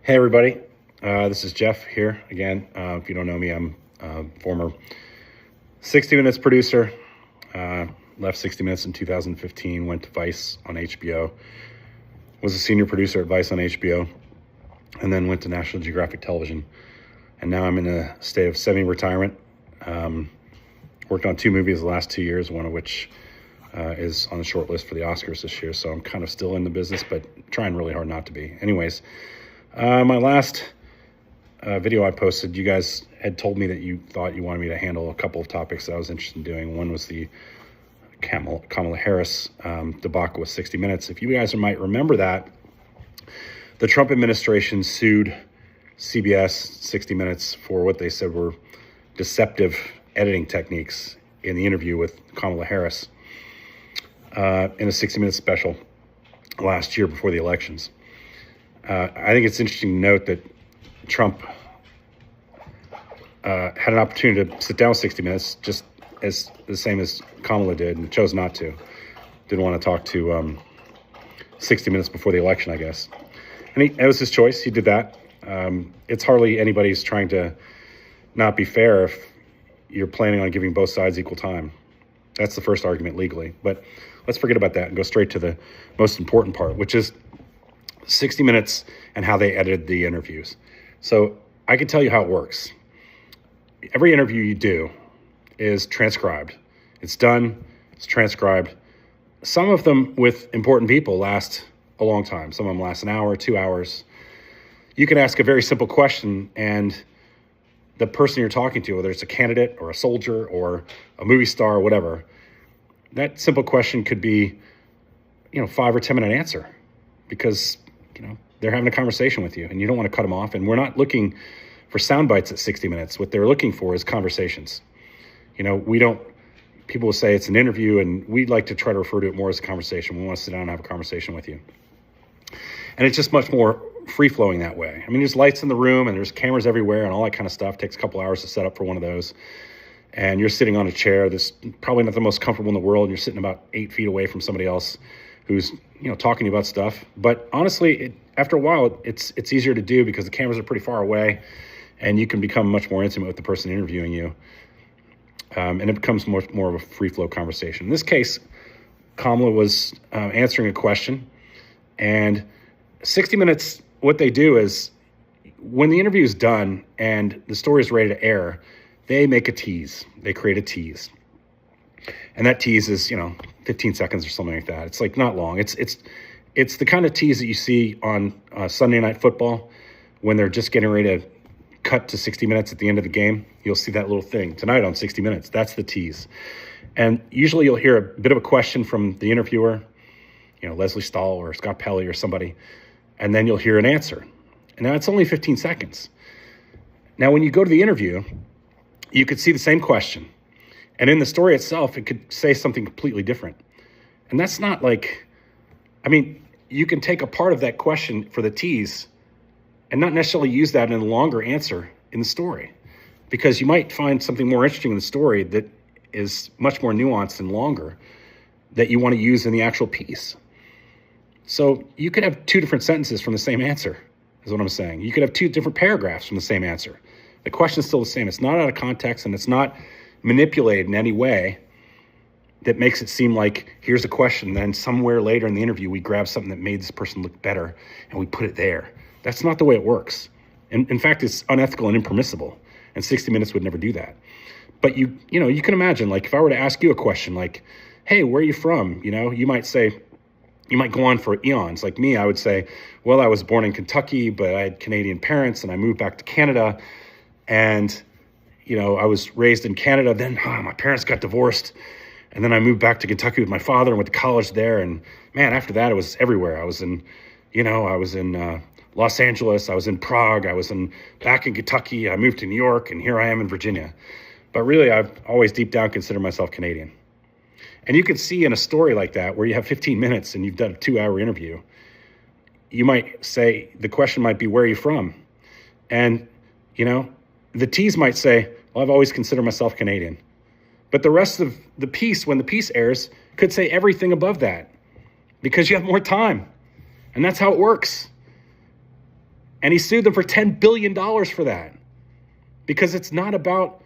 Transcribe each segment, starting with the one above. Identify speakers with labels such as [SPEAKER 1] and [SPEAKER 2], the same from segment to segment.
[SPEAKER 1] Hey everybody, this is Jeff here again. If you don't know me, I'm a former 60 Minutes producer. Left 60 Minutes in 2015, went to Vice on HBO, was a senior producer at Vice on HBO, and then went to National Geographic Television. And now I'm in a state of semi-retirement. Worked on 2 movies the last 2 years, one of which is on the short list for the Oscars this year. So I'm kind of still in the business, but trying really hard not to be. Anyways, my last video I posted, you guys had told me that you thought you wanted me to handle a couple of topics that I was interested in doing. One was the Kamala Harris debacle with 60 Minutes. If you guys might remember that, the Trump administration sued CBS 60 Minutes for what they said were deceptive editing techniques in the interview with Kamala Harris in a 60 Minutes special last year before the elections. I think it's interesting to note that Trump had an opportunity to sit down with 60 Minutes, just as the same as Kamala did, and chose not to. Didn't want to talk to 60 Minutes before the election, I guess. And it was his choice. He did that. It's hardly anybody's trying to not be fair if you're planning on giving both sides equal time. That's the first argument legally. But let's forget about that and go straight to the most important part, which is 60 Minutes and how they edited the interviews. So I can tell you how it works. Every interview you do is transcribed. It's done, it's transcribed. Some of them with important people last a long time. Some of them last an hour, 2 hours. You can ask a very simple question and the person you're talking to, whether it's a candidate or a soldier or a movie star or whatever, that simple question could be, 5 or 10 minute answer because they're having a conversation with you and you don't want to cut them off. And we're not looking for sound bites at 60 Minutes. What they're looking for is conversations. People will say it's an interview and we'd like to try to refer to it more as a conversation. We want to sit down and have a conversation with you. And it's just much more free flowing that way. I mean, there's lights in the room and there's cameras everywhere and all that kind of stuff. It takes a couple hours to set up for one of those. And you're sitting on a chair that's probably not the most comfortable in the world. You're sitting about 8 feet away from somebody else who's, talking to you about stuff. But honestly, after a while, it's easier to do because the cameras are pretty far away and you can become much more intimate with the person interviewing you. And it becomes much more of a free flow conversation. In this case, Kamala was answering a question, and 60 Minutes, what they do is when the interview is done and the story is ready to air, they make a tease. They create a tease. And that tease is, 15 seconds or something like that. It's like not long. It's the kind of tease that you see on Sunday Night Football when they're just getting ready to cut to 60 Minutes at the end of the game. You'll see that little thing tonight on 60 Minutes. That's the tease. And usually you'll hear a bit of a question from the interviewer, Leslie Stahl or Scott Pelley or somebody, and then you'll hear an answer. And now it's only 15 seconds. Now, when you go to the interview, you could see the same question. And in the story itself, it could say something completely different. And that's not you can take a part of that question for the tease and not necessarily use that in a longer answer in the story, because you might find something more interesting in the story that is much more nuanced and longer that you want to use in the actual piece. So you could have 2 different sentences from the same answer, is what I'm saying. You could have 2 different paragraphs from the same answer. The question is still the same. It's not out of context and it's not manipulated in any way that makes it seem like here's a question, then somewhere later in the interview we grab something that made this person look better and we put it there. That's not the way it works. And in fact, it's unethical and impermissible. And 60 Minutes would never do that. But you can imagine, like, if I were to ask you a question like, hey, where are you from? You might go on for eons. Like me, I would say, well, I was born in Kentucky, but I had Canadian parents and I moved back to Canada. And, I was raised in Canada. Then my parents got divorced. And then I moved back to Kentucky with my father and went to college there. And man, after that, it was everywhere. I was in Los Angeles. I was in Prague. I was back in Kentucky. I moved to New York, and here I am in Virginia. But really, I've always deep down considered myself Canadian. And you can see in a story like that, where you have 15 minutes and you've done a 2-hour interview, you might say, the question might be, where are you from? And, the tease might say, well, I've always considered myself Canadian. But the rest of the piece, when the piece airs, could say everything above that because you have more time. And that's how it works. And he sued them for $10 billion for that, because it's not about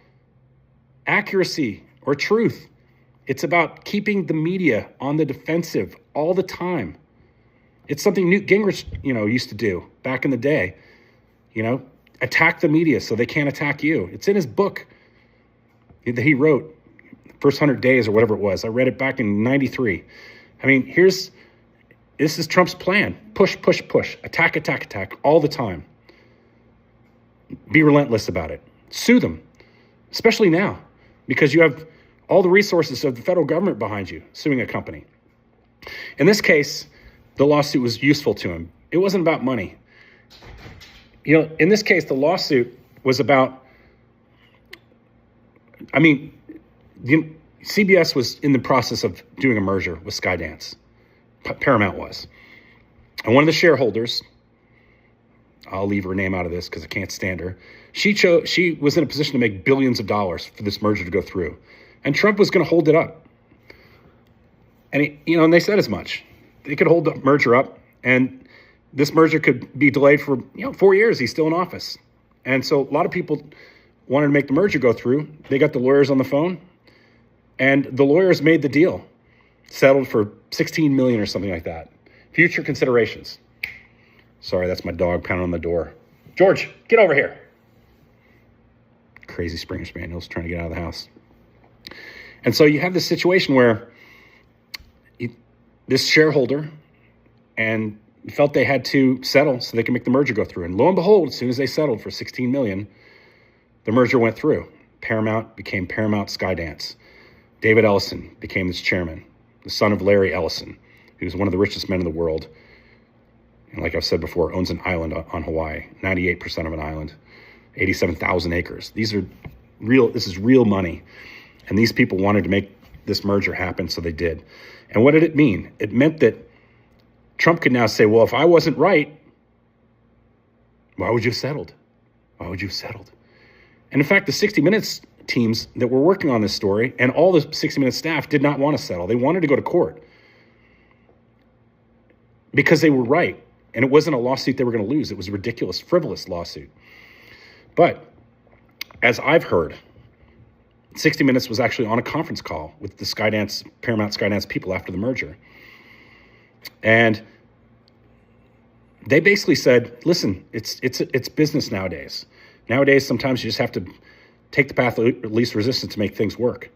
[SPEAKER 1] accuracy or truth. It's about keeping the media on the defensive all the time. It's something Newt Gingrich, used to do back in the day. Attack the media so they can't attack you. It's in his book that he wrote, First 100 Days or whatever it was. I read it back in 93. I mean, this is Trump's plan. Push, push, push. Attack, attack, attack all the time. Be relentless about it. Sue them, especially now, because you have all the resources of the federal government behind you suing a company. In this case, the lawsuit was useful to him. It wasn't about money. In this case, the lawsuit was about, CBS was in the process of doing a merger with Skydance. Paramount was. And one of the shareholders, I'll leave her name out of this because I can't stand her, she was in a position to make billions of dollars for this merger to go through. And Trump was going to hold it up. And, and they said as much. They could hold the merger up, and this merger could be delayed for 4 years. He's still in office. And so a lot of people wanted to make the merger go through. They got the lawyers on the phone, and the lawyers made the deal, settled for $16 million or something like that. Future considerations. Sorry, that's my dog pounding on the door. George, get over here. Crazy Springer Spaniel's trying to get out of the house. And so you have this situation where this shareholder and felt they had to settle so they can make the merger go through. And lo and behold, as soon as they settled for $16 million, the merger went through. Paramount became Paramount Skydance. David Ellison became its chairman, the son of Larry Ellison, who's one of the richest men in the world. And like I've said before, owns an island on Hawaii, 98% of an island, 87,000 acres. This is real money. And these people wanted to make this merger happen, so they did. And what did it mean? It meant that Trump could now say, well, if I wasn't right, why would you have settled? Why would you have settled? And in fact, the 60 Minutes teams that were working on this story and all the 60 Minutes staff did not want to settle. They wanted to go to court because they were right. And it wasn't a lawsuit they were going to lose. It was a ridiculous, frivolous lawsuit. But as I've heard, 60 Minutes was actually on a conference call with the Paramount Skydance people after the merger. And they basically said, listen, it's business nowadays. Nowadays, sometimes you just have to take the path of least resistance to make things work.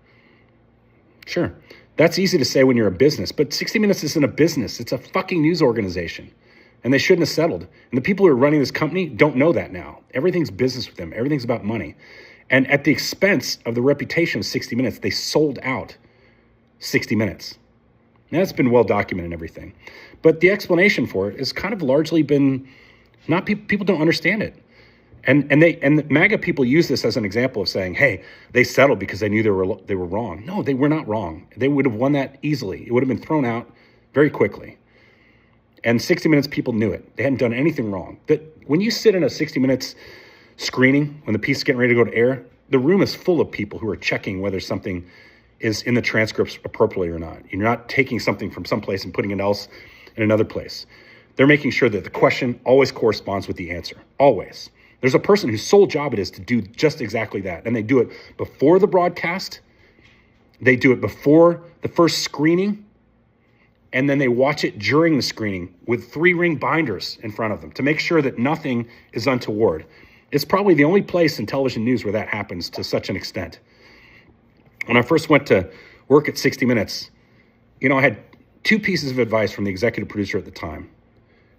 [SPEAKER 1] Sure, that's easy to say when you're a business, but 60 Minutes isn't a business. It's a fucking news organization. And they shouldn't have settled. And the people who are running this company don't know that now. Everything's business with them. Everything's about money. And at the expense of the reputation of 60 Minutes, they sold out 60 Minutes. Now, that's been well documented and everything. But the explanation for it has kind of largely been people don't understand it. And the MAGA people use this as an example of saying, hey, they settled because they knew they were wrong. No, they were not wrong. They would have won that easily. It would have been thrown out very quickly. And 60 Minutes people knew it. They hadn't done anything wrong. That when you sit in a 60 Minutes screening, when the piece is getting ready to go to air, the room is full of people who are checking whether something is in the transcripts appropriately or not. You're not taking something from someplace and putting it else in another place. They're making sure that the question always corresponds with the answer. Always. There's a person whose sole job it is to do just exactly that. And they do it before the broadcast. They do it before the first screening. And then they watch it during the screening with 3-ring binders in front of them to make sure that nothing is untoward. It's probably the only place in television news where that happens to such an extent. When I first went to work at 60 Minutes, I had 2 pieces of advice from the executive producer at the time,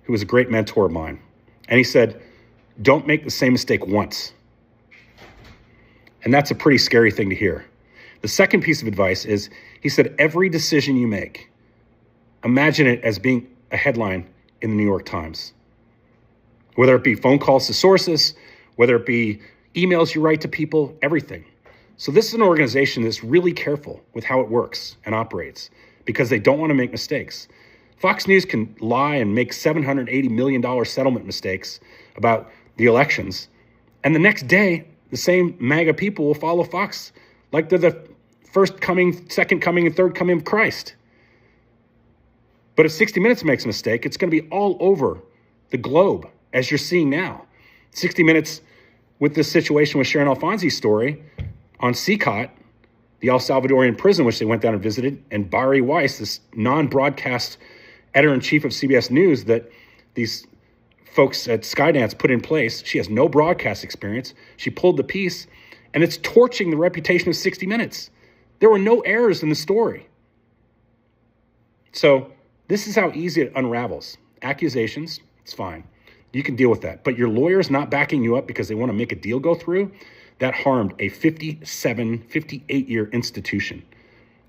[SPEAKER 1] who was a great mentor of mine. And he said, don't make the same mistake once. And that's a pretty scary thing to hear. The second piece of advice is, he said, every decision you make, imagine it as being a headline in the New York Times. Whether it be phone calls to sources, whether it be emails you write to people, everything. So this is an organization that's really careful with how it works and operates because they don't want to make mistakes. Fox News can lie and make $780 million settlement mistakes about the elections. And the next day, the same MAGA people will follow Fox like they're the first coming, second coming, and third coming of Christ. But if 60 Minutes makes a mistake, it's going to be all over the globe. as you're seeing now. 60 Minutes with this situation with Sharon Alfonsi's story on CCOT, the El Salvadorian prison, which they went down and visited, and Bari Weiss, this non-broadcast editor-in-chief of CBS News that these folks at Skydance put in place. She has no broadcast experience. She pulled the piece, and it's torching the reputation of 60 Minutes. There were no errors in the story. So this is how easy it unravels. Accusations, it's fine. You can deal with that. But your lawyer's not backing you up because they want to make a deal go through. That harmed a 58-year institution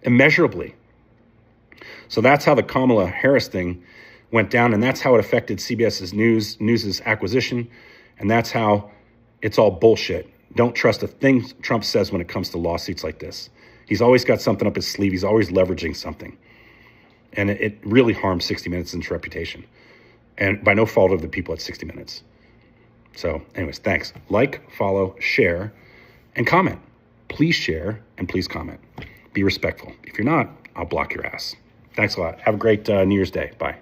[SPEAKER 1] immeasurably. So that's how the Kamala Harris thing went down, and that's how it affected CBS's News's acquisition, and that's how it's all bullshit. Don't trust a thing Trump says when it comes to lawsuits like this. He's always got something up his sleeve. He's always leveraging something. And it really harms 60 Minutes and its reputation. And by no fault of the people at 60 Minutes. So anyways, thanks. Like, follow, share, and comment. Please share and please comment. Be respectful. If you're not, I'll block your ass. Thanks a lot. Have a great New Year's Day. Bye.